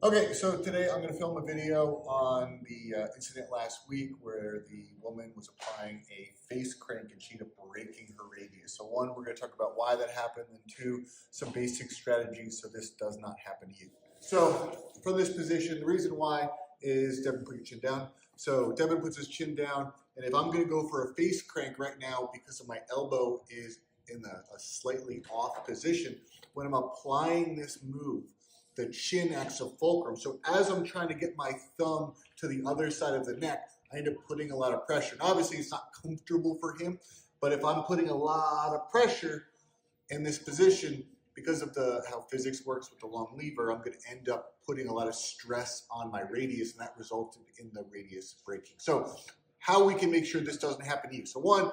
Okay, so today I'm going to film a video on the incident last week where the woman was applying a face crank and she ended up breaking her radius. So one, we're going to talk about why that happened, and two, some basic strategies so this does not happen to you. So for this position, the reason why is Devin, put your chin down. So Devin puts his chin down, and if I'm going to go for a face crank right now because of my elbow is in a slightly off position, when I'm applying this move, the chin acts as fulcrum. So as I'm trying to get my thumb to the other side of the neck, I end up putting a lot of pressure. And obviously, it's not comfortable for him, but if I'm putting a lot of pressure in this position, because of how physics works with the long lever, I'm going to end up putting a lot of stress on my radius, and that resulted in the radius breaking. So how we can make sure this doesn't happen to you. So one,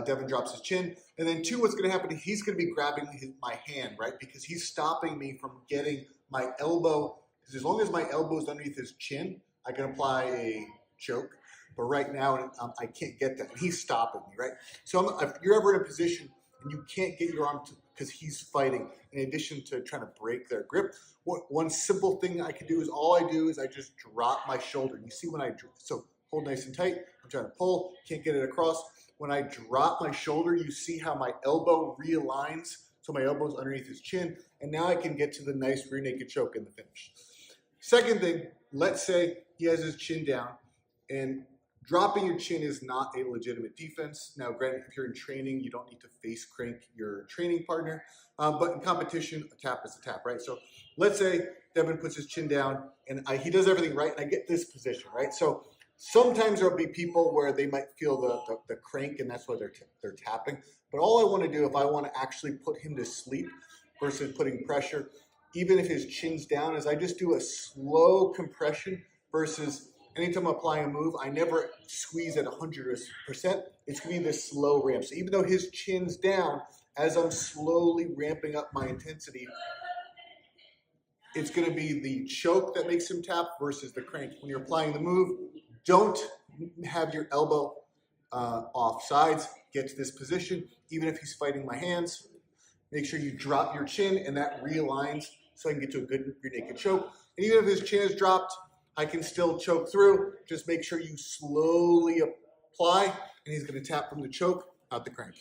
Devin drops his chin. And then two, what's going to happen, he's going to be grabbing my hand, right? Because he's stopping me from getting my elbow. Because as long as my elbow is underneath his chin, I can apply a choke. But right now, I can't get that. And he's stopping me, right? So if you're ever in a position and you can't get your arm because he's fighting, in addition to trying to break their grip, one simple thing I can do is I just drop my shoulder. You see when so hold nice and tight. I'm trying to pull, can't get it across. When I drop my shoulder, you see how my elbow realigns. So my elbow's underneath his chin. And now I can get to the nice rear naked choke in the finish. Second thing, let's say he has his chin down, and dropping your chin is not a legitimate defense. Now, granted, if you're in training, you don't need to face crank your training partner. But in competition, a tap is a tap, right? So let's say Devin puts his chin down, and he does everything right, and I get this position, right? So sometimes there'll be people where they might feel the crank, and that's why they're tapping. But all I want to do, if I want to actually put him to sleep versus putting pressure, even if his chin's down, is I just do a slow compression versus anytime I'm applying a move, I never squeeze at 100%. It's going to be this slow ramp. So even though his chin's down, as I'm slowly ramping up my intensity, it's going to be the choke that makes him tap versus the crank. When you're applying the move, don't have your elbow off sides. Get to this position. Even if he's fighting my hands, make sure you drop your chin, and that realigns so I can get to a good rear naked choke. And even if his chin is dropped, I can still choke through. Just make sure you slowly apply, and he's going to tap from the choke, not the crank.